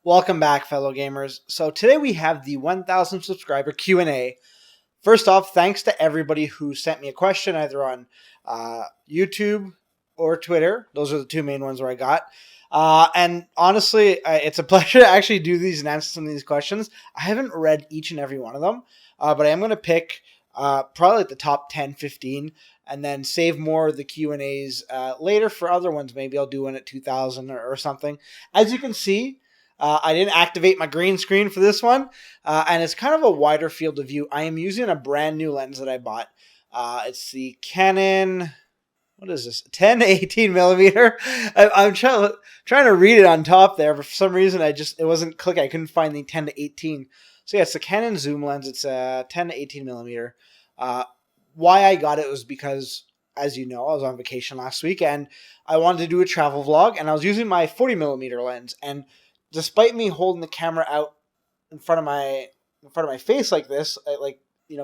Welcome back, fellow gamers. So today we have the 1,000 subscriber Q&A. First off, thanks to everybody who sent me a question either on YouTube or Twitter. Those are the two main ones where I got. And honestly, it's a pleasure to actually do these and answer some of these questions. I haven't read each and every one of them, but I am going to pick probably like the top 10, 15, and then save more of the Q&As later for other ones. Maybe I'll do one at 2,000 or something. As you can see, I didn't activate my green screen for this one, and it's kind of a wider field of view. I am using a brand new lens that I bought. It's the Canon, what is this, 10 to 18 millimeter. I'm trying to read it on top there, but for some reason it wasn't clicking. I couldn't find the 10 to 18. So yeah, it's the Canon zoom lens. It's a 10 to 18 millimeter. Why I got it was because, as you know, I was on vacation last week and I wanted to do a travel vlog, and I was using my 40 millimeter lens. And despite me holding the camera out in front of my face like this,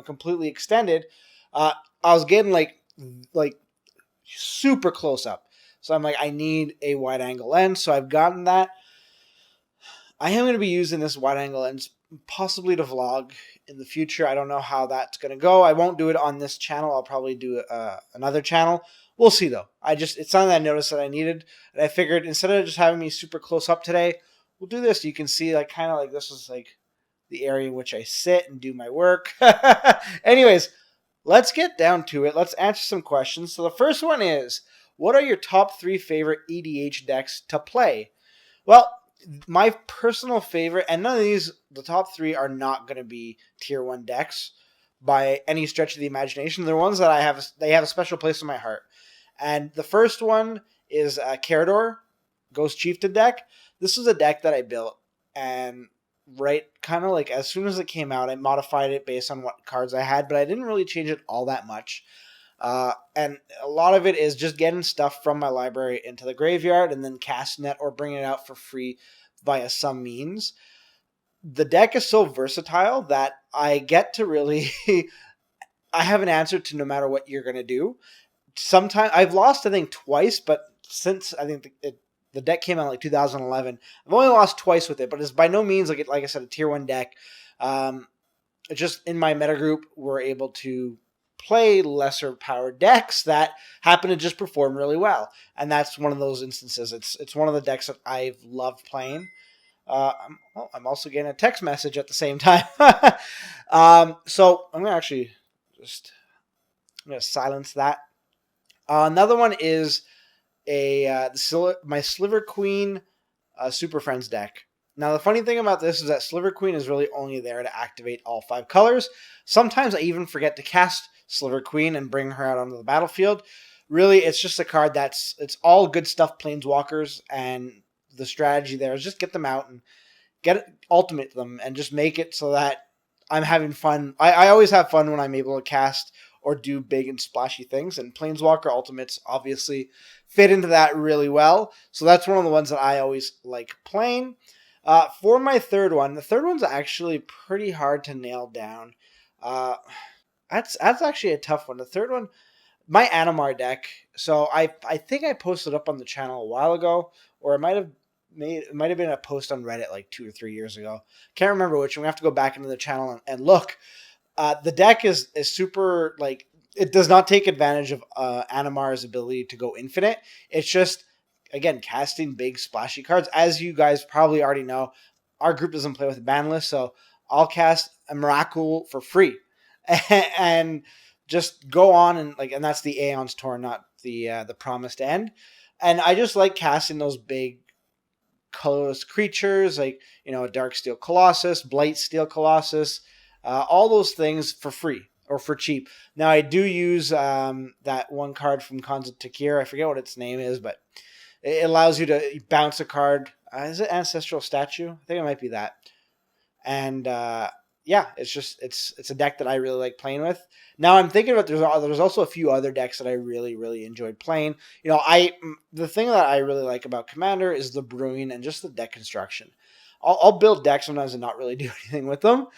completely extended, I was getting like super close up. So I'm like, I need a wide angle lens. So I've gotten that. I am going to be using this wide angle lens possibly to vlog in the future. I don't know how that's going to go. I won't do it on this channel. I'll probably do another channel. We'll see though. It's something I noticed that I needed, and I figured instead of just having me super close up today, we'll do this. You can see kind of like this is like the area in which I sit and do my work. Anyways, let's get down to it. Let's answer some questions. So the first one is, what are your top 3 favorite EDH decks to play? Well, my personal favorite, and none of these, the top 3 are not going to be tier 1 decks by any stretch of the imagination. They're ones that they have a special place in my heart. And the first one is Carador, Ghost Chieftain deck. This is a deck that I built, and kind of like as soon as it came out, I modified it based on what cards I had, but I didn't really change it all that much. And a lot of it is just getting stuff from my library into the graveyard and then casting it or bringing it out for free via some means. The deck is so versatile that I get to really I have an answer to no matter what you're going to do. Sometimes I've lost, I think, twice, but since I think the deck came out in like 2011, I've only lost twice with it, but it's by no means like I said, a tier 1 deck. It's just in my meta group, we're able to play lesser powered decks that happen to just perform really well, and that's one of those instances. It's one of the decks that I've loved playing. I'm also getting a text message at the same time. So I'm gonna actually I'm gonna silence that. Another one is my Sliver Queen Super Friends deck. Now, the funny thing about this is that Sliver Queen is really only there to activate all 5 colors. Sometimes I even forget to cast Sliver Queen and bring her out onto the battlefield. Really, it's just a card it's all good stuff, Planeswalkers, and the strategy there is just get them out and ultimate them and just make it so that I'm having fun. I always have fun when I'm able to cast or do big and splashy things, and Planeswalker Ultimates obviously fit into that really well. So that's one of the ones that I always like playing. For my third one, the third one's actually pretty hard to nail down. That's actually a tough one. The third one, my Animar deck. So I think I posted up on the channel a while ago, or it might have been a post on Reddit like 2 or 3 years ago. Can't remember which. I'm gonna have to go back into the channel and look. The deck is super, like, it does not take advantage of Animar's ability to go infinite. It's just, again, casting big splashy cards. As you guys probably already know, our group doesn't play with a ban list, so I'll cast a Miracle for free and just go on and that's the Aeon's Torn, not the Promised End. And I just like casting those big colorless creatures, like, a Darksteel Colossus, Blightsteel Colossus, all those things for free or for cheap. Now, I do use that one card from Khans of Tarkir. I forget what its name is, but it allows you to bounce a card. Is it Ancestral Statue? I think it might be that. And yeah, it's a deck that I really like playing with. Now I'm thinking about there's also a few other decks that I really, really enjoyed playing. The thing that I really like about Commander is the brewing and just the deck construction. I'll build decks sometimes and not really do anything with them.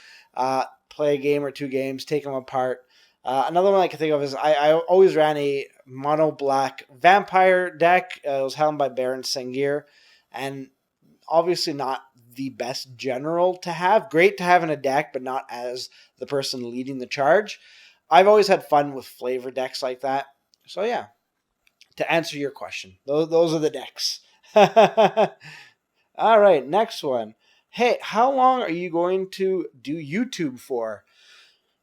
Play a game or 2 games, take them apart. Another one I can think of is I always ran a mono black vampire deck. It was helmed by Baron Sengir, and obviously not the best general to have. Great to have in a deck, but not as the person leading the charge. I've always had fun with flavor decks like that. So yeah, to answer your question, those are the decks. All right, next one. Hey, how long are you going to do YouTube for?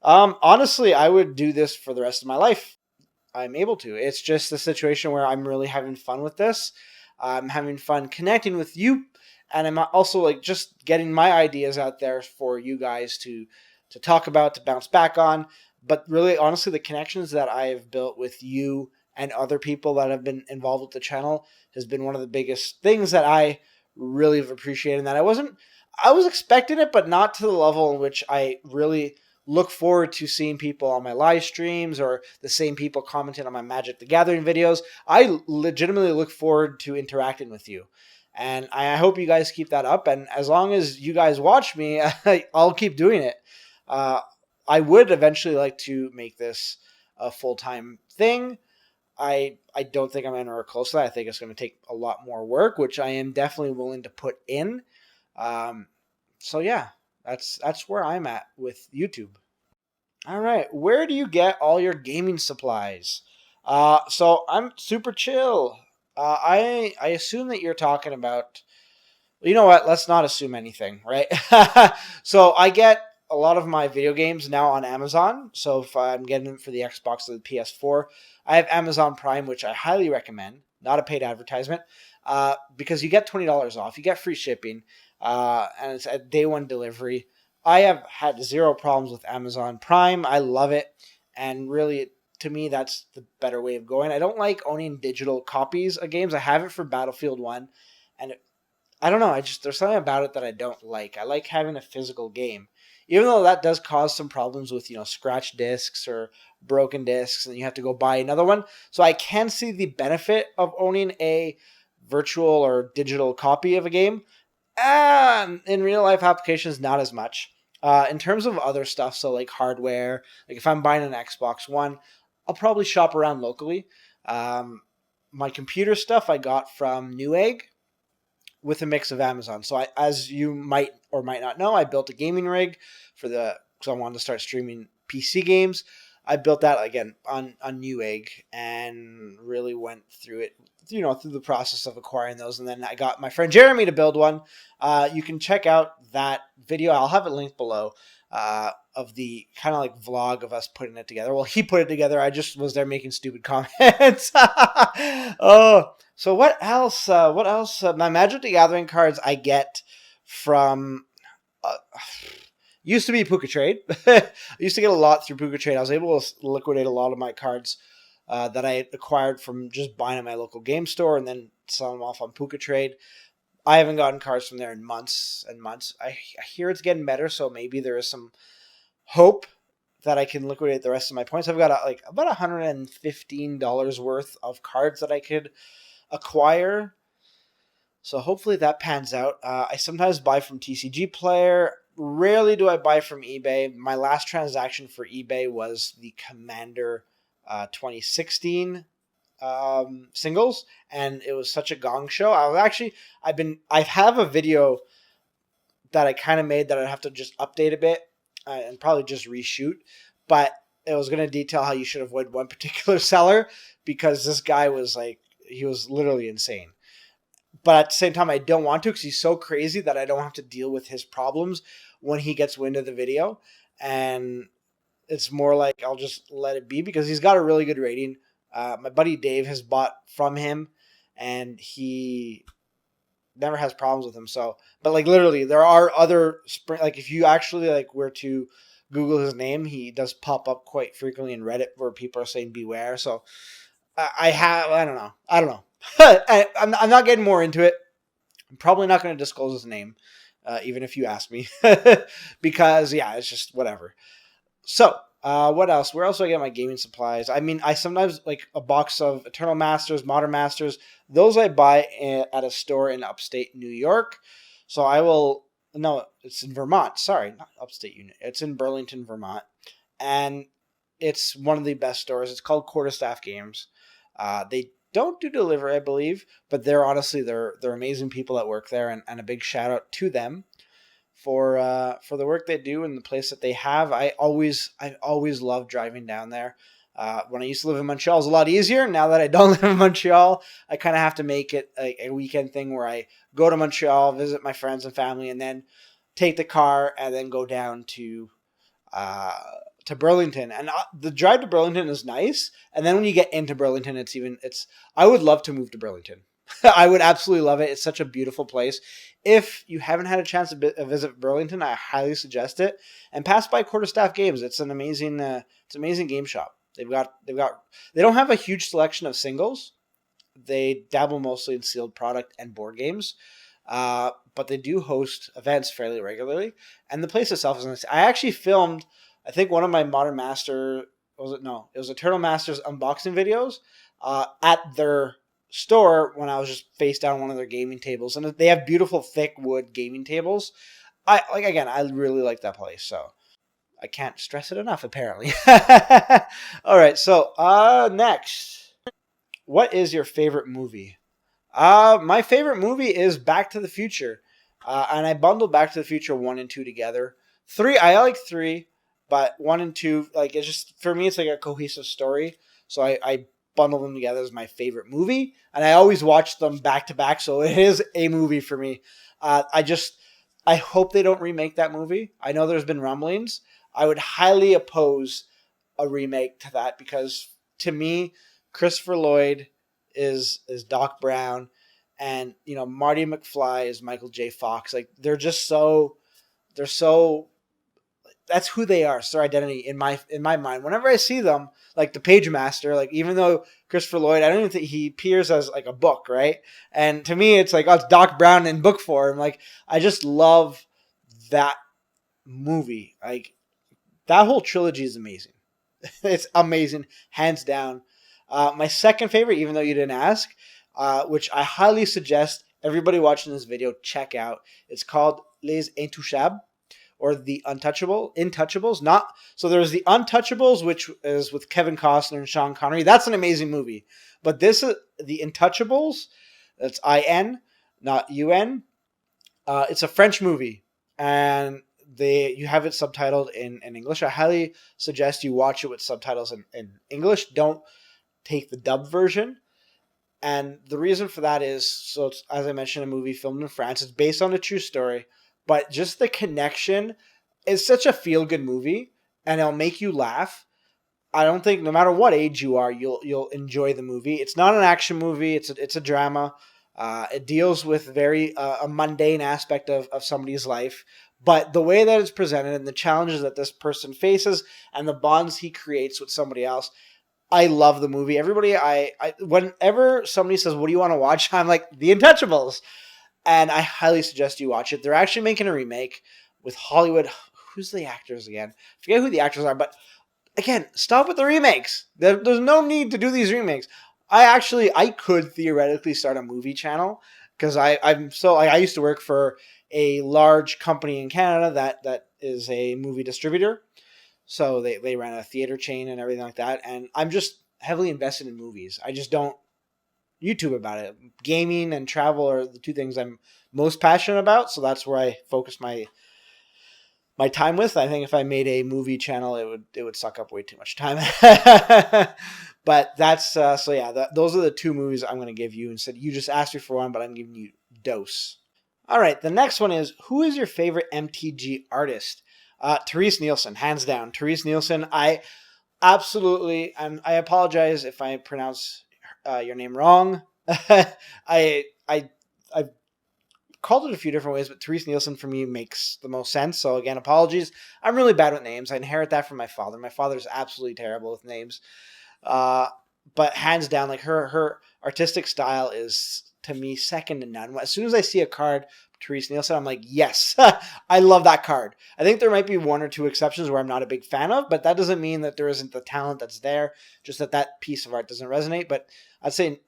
Honestly, I would do this for the rest of my life. I'm able to. It's just a situation where I'm really having fun with this. I'm having fun connecting with you, and I'm also like just getting my ideas out there for you guys to talk about, to bounce back on. But really, honestly, the connections that I've built with you and other people that have been involved with the channel has been one of the biggest things that I really have appreciated. And that I was expecting it, but not to the level in which I really look forward to seeing people on my live streams or the same people commenting on my Magic the Gathering videos. I legitimately look forward to interacting with you. And I hope you guys keep that up. And as long as you guys watch me, I'll keep doing it. I would eventually like to make this a full-time thing. I don't think I'm anywhere close to that. I think it's going to take a lot more work, which I am definitely willing to put in. So yeah, that's where I'm at with YouTube. All right, where do you get all your gaming supplies? So I'm super chill. I assume that you're talking about. You know what? Let's not assume anything, right? So I get a lot of my video games now on Amazon. So if I'm getting them for the Xbox or the PS4, I have Amazon Prime, which I highly recommend. Not a paid advertisement, because you get $20 off. You get free shipping, and it's a day one delivery. I have had zero problems with Amazon Prime. I love it, and really, to me, that's the better way of going. I don't like owning digital copies of games. I have it for Battlefield 1, and I don't know. There's something about it that I don't like. I like having a physical game, even though that does cause some problems with scratch discs or broken discs, and you have to go buy another one. So I can see the benefit of owning a virtual or digital copy of a game. And in real life applications, not as much. In terms of other stuff, so like hardware, like if I'm buying an Xbox One, I'll probably shop around locally. My computer stuff I got from Newegg with a mix of Amazon. So as you might or might not know, I built a gaming rig because I wanted to start streaming PC games. I built that again on Newegg and really went through it, through the process of acquiring those. And then I got my friend Jeremy to build one. You can check out that video. I'll have it linked below, of the kind of like vlog of us putting it together. Well, he put it together. I just was there making stupid comments. Oh, so what else? My Magic the Gathering cards I get from used to be Puka Trade. I used to get a lot through Puka Trade. I was able to liquidate a lot of my cards that I acquired from just buying at my local game store and then sell them off on Puka Trade. I haven't gotten cards from there in months and months. I hear it's getting better, so maybe there is some hope that I can liquidate the rest of my points. I've got about $115 worth of cards that I could acquire. So hopefully that pans out. I sometimes buy from TCG Player. Rarely do I buy from eBay. My last transaction for eBay was the Commander 2016 singles, and it was such a gong show. I have a video that I kind of made that I'd have to just update a bit and probably just reshoot, but it was going to detail how you should avoid one particular seller because this guy was he was literally insane. But at the same time, I don't want to because he's so crazy that I don't have to deal with his problems when he gets wind of the video. And it's more like I'll just let it be because he's got a really good rating. My buddy Dave has bought from him, and he never has problems with him. So, but literally, there are other if you actually were to Google his name, he does pop up quite frequently in Reddit where people are saying beware. So, I don't know. I'm not getting more into it. I'm probably not going to disclose his name, even if you ask me, because it's just whatever. So, what else? Where else do I get my gaming supplies? I mean, I sometimes a box of Eternal Masters, Modern Masters. Those I buy at a store in upstate New York. So it's in Vermont. Sorry, not upstate unit. It's in Burlington, Vermont, and it's one of the best stores. It's called Quarterstaff Games. They don't do delivery, I believe, but they're amazing people that work there, and a big shout out to them for the work they do and the place that they have. I always love driving down there. When I used to live in Montreal, it was a lot easier. Now that I don't live in Montreal, I kind of have to make it a weekend thing where I go to Montreal, visit my friends and family, and then take the car and then go down uh, to Burlington. And the drive to Burlington is nice. And then when you get into Burlington, I would love to move to Burlington. I would absolutely love it. It's such a beautiful place. If you haven't had a chance to visit Burlington, I highly suggest it. And pass by Quarterstaff Games. It's an amazing game shop. They don't have a huge selection of singles. They dabble mostly in sealed product and board games. But they do host events fairly regularly, and the place itself is nice. I actually filmed, I think, one of my Modern Master, it was a Turtle Masters unboxing videos at their store when I was just face down one of their gaming tables, and they have beautiful thick wood gaming tables. I really like that place, so I can't stress it enough. Apparently. All right, so next, what is your favorite movie? My favorite movie is Back to the Future, and I bundled Back to the Future 1 and 2 together. 3, I like 3, but 1 and 2, like, it's just, for me, it's like a cohesive story, so I bundle them together as my favorite movie, and I always watch them back to back, so it is a movie for me. I hope they don't remake that movie. I know there's been rumblings. I would highly oppose a remake to that, because to me, Christopher Lloyd is Doc Brown, and Marty McFly is Michael J. Fox. Like, they're so that's who they are. It's their identity in my mind. Whenever I see them, like the Page Master, like, even though Christopher Lloyd, I don't even think he appears as like a book, right? And to me, it's like, oh, it's Doc Brown in book form. Like, I just love that movie. Like, that whole trilogy is amazing. It's amazing, hands down. My second favorite, even though you didn't ask, which I highly suggest everybody watching this video check out. It's called Les Intouchables, or the Intouchables. So there's the Untouchables, which is with Kevin Costner and Sean Connery. That's an amazing movie. But this is the Intouchables. That's IN, not UN. It's a French movie, and you have it subtitled in English. I highly suggest you watch it with subtitles in English. Don't take the dub version. And the reason for that is, so it's, as I mentioned, a movie filmed in France. It's based on a true story, but just the connection is such a feel-good movie, and it'll make you laugh. I don't think, no matter what age you are, you'll enjoy the movie. It's not an action movie. It's a drama. It deals with a mundane aspect of somebody's life, but the way that it's presented and the challenges that this person faces and the bonds he creates with somebody else, I love the movie. Everybody, whenever somebody says, "What do you want to watch?" I'm like, The Untouchables, and I highly suggest you watch it. They're actually making a remake with Hollywood. Who's the actors again? I forget who the actors are, but again, stop with the remakes. There's no need to do these remakes. I could theoretically start a movie channel, because I used to work for a large company in Canada that is a movie distributor. So they ran a theater chain and everything like that. And I'm just heavily invested in movies. I just don't YouTube about it. Gaming and travel are the two things I'm most passionate about. So that's where I focus my time with. I think if I made a movie channel, it would suck up way too much time. But that's so yeah. Those are the two movies I'm going to give you. Instead, you just asked me for one, but I'm giving you dose. All right, the next one is, who is your favorite MTG artist? Therese Nielsen, hands down. Therese Nielsen, I absolutely, and I apologize if I pronounce your name wrong. I've called it a few different ways, but Therese Nielsen for me makes the most sense. So again, apologies. I'm really bad with names. I inherit that from my father. My father's absolutely terrible with names. But hands down, like, her artistic style is, to me, second to none. As soon as I see a card, Therese Nielsen, I'm like, yes, I love that card. I think there might be one or two exceptions where I'm not a big fan of, but that doesn't mean that there isn't the talent that's there, just that piece of art doesn't resonate. But I'd say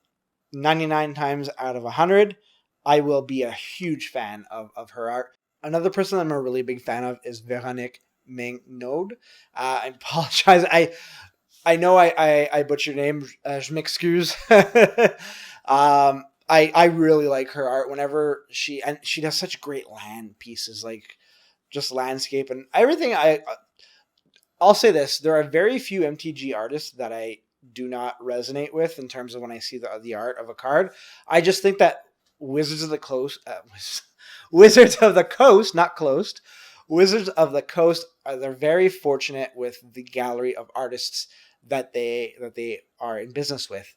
99 times out of 100, I will be a huge fan of her art. Another person I'm a really big fan of is Veronique Mignode. I apologize. I know I butchered your name, je m'excuse. I really like her art whenever she does such great land pieces, like just landscape and everything. I'll say this: there are very few MTG artists that I do not resonate with in terms of when I see the art of a card. I just think that Wizards of the Coast, Wizards of the Coast, not closed, Wizards of the Coast they're very fortunate with the gallery of artists that they are in business with.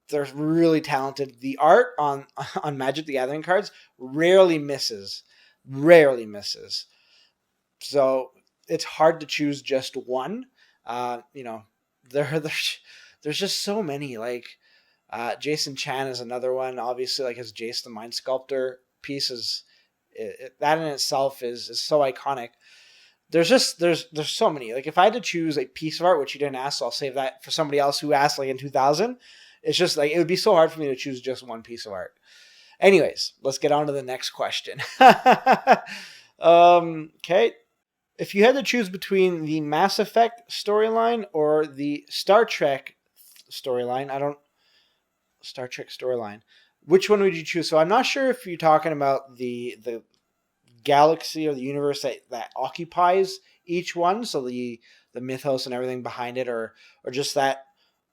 They're really talented. The art on Magic the Gathering cards rarely misses. So it's hard to choose just one. You know, there's just so many. Like Jason Chan is another one. Obviously, like his Jace the Mind Sculptor piece that in itself is so iconic. There's so many. Like if I had to choose a piece of art, which you didn't ask, so I'll save that for somebody else who asked like in 2000. It's just like it would be so hard for me to choose just one piece of art. Anyways, let's get on to the next question. Okay. If you had to choose between the Mass Effect storyline or the Star Trek storyline, Star Trek storyline, which one would you choose? So I'm not sure if you're talking about the galaxy or the universe that occupies each one, so the mythos and everything behind it, or just that,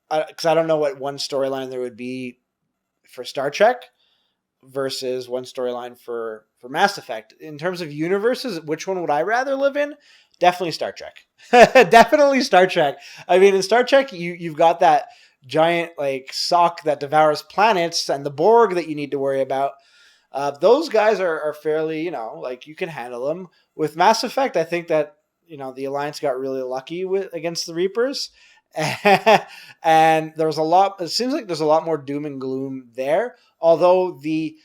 because I don't know what one storyline there would be for Star Trek versus one storyline for Mass Effect. In terms of universes, which one would I rather live in? Definitely Star Trek. Definitely Star Trek. I mean, in Star Trek, you've got that giant like sock that devours planets and the Borg that you need to worry about. Those guys are fairly, like you can handle them. With Mass Effect, I think that the Alliance got really lucky against the Reapers, and there's a lot. It seems like there's a lot more doom and gloom there. Although the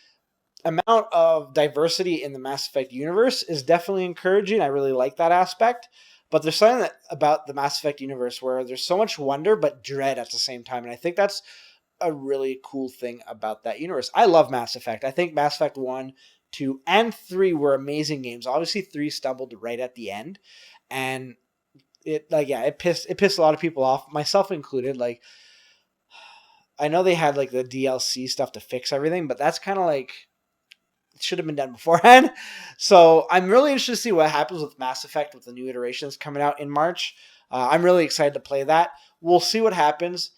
amount of diversity in the Mass Effect universe is definitely encouraging. I really like that aspect. But there's something about the Mass Effect universe where there's so much wonder but dread at the same time, and I think that's a really cool thing about that universe. I love Mass Effect. I think Mass Effect 1, 2, and 3 were amazing games. Obviously 3 stumbled right at the end, and it pissed a lot of people off, myself included. Like I know they had like the DLC stuff to fix everything, but that's kind of like it should have been done beforehand. So I'm really interested to see what happens with Mass Effect with the new iterations coming out in March. I'm really excited to play that. We'll see what happens.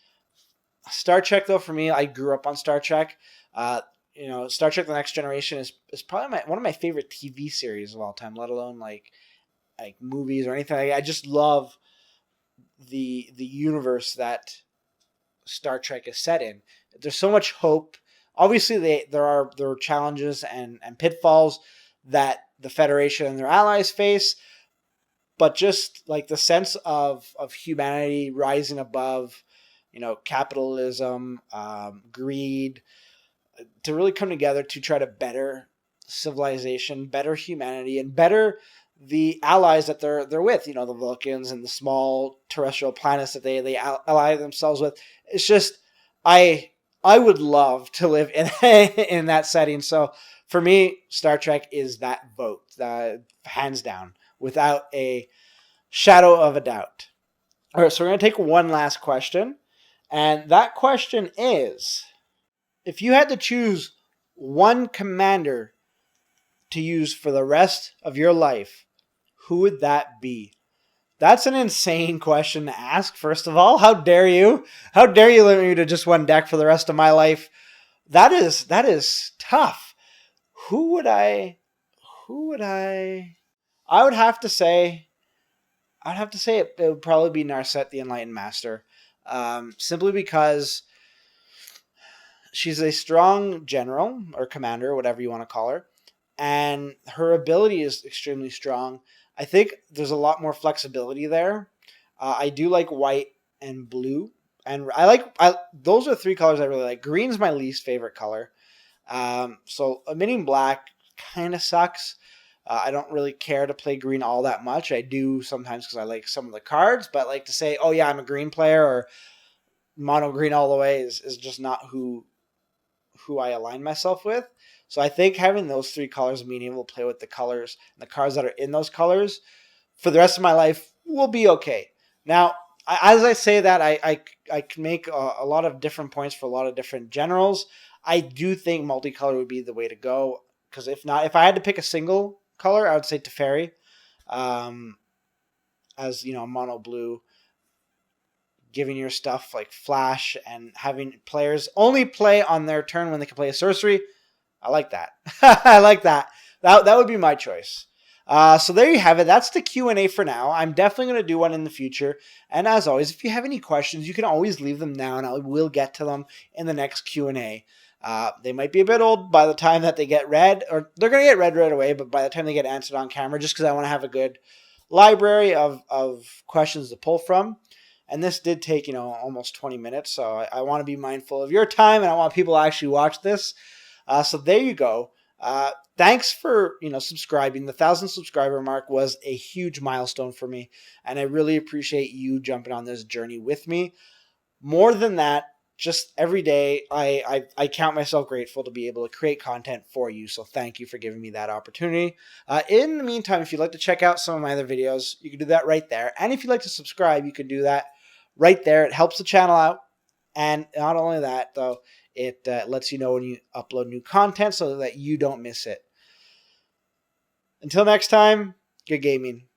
Star Trek, though, for me, I grew up on Star Trek. Star Trek: The Next Generation is probably one of my favorite TV series of all time. Let alone like movies or anything. I just love the universe that Star Trek is set in. There's so much hope. Obviously, there are challenges and pitfalls that the Federation and their allies face, but just like the sense of humanity rising above, capitalism, greed, to really come together to try to better civilization, better humanity, and better the allies that they're with. The Vulcans and the small terrestrial planets that they ally themselves with. It's just I would love to live in in that setting. So for me, Star Trek is that vote, hands down, without a shadow of a doubt. All right, so we're going to take one last question. And that question is, if you had to choose one commander to use for the rest of your life, who would that be? That's an insane question to ask, first of all. How dare you? How dare you limit me to just one deck for the rest of my life? That is tough. Who would I would have to say it would probably be Narset the Enlightened Master. Simply because she's a strong general or commander, whatever you want to call her, and her ability is extremely strong. I think there's a lot more flexibility there. I do like white and blue, and those are three colors I really like. Green's my least favorite color. So omitting black kind of sucks. I don't really care to play green all that much. I do sometimes because I like some of the cards, but like to say, oh yeah, I'm a green player or mono green all the way is just not who I align myself with. So I think having those three colors, being able to play with the colors and the cards that are in those colors for the rest of my life will be okay. Now, as I say that, I can make a lot of different points for a lot of different generals. I do think multicolor would be the way to go, because if not, if I had to pick a single color, I would say Teferi, um, as mono blue, giving your stuff like flash and having players only play on their turn when they can play a sorcery. I like that. I like that. That would be my choice. So there you have it. That's the Q&A for now. I'm definitely going to do one in the future. And as always, if you have any questions, you can always leave them now, and I will get to them in the next Q&A. They might be a bit old by the time that they get read, or they're going to get read right away, but by the time they get answered on camera, just because I want to have a good library of questions to pull from. And this did take, almost 20 minutes, so I want to be mindful of your time, and I want people to actually watch this. So there you go. Thanks for subscribing. The 1,000 subscriber mark was a huge milestone for me, and I really appreciate you jumping on this journey with me. More than that, just every day, I count myself grateful to be able to create content for you. So thank you for giving me that opportunity. In the meantime, if you'd like to check out some of my other videos, you can do that right there. And if you'd like to subscribe, you can do that right there. It helps the channel out. And not only that, though, it lets you know when you upload new content so that you don't miss it. Until next time, good gaming.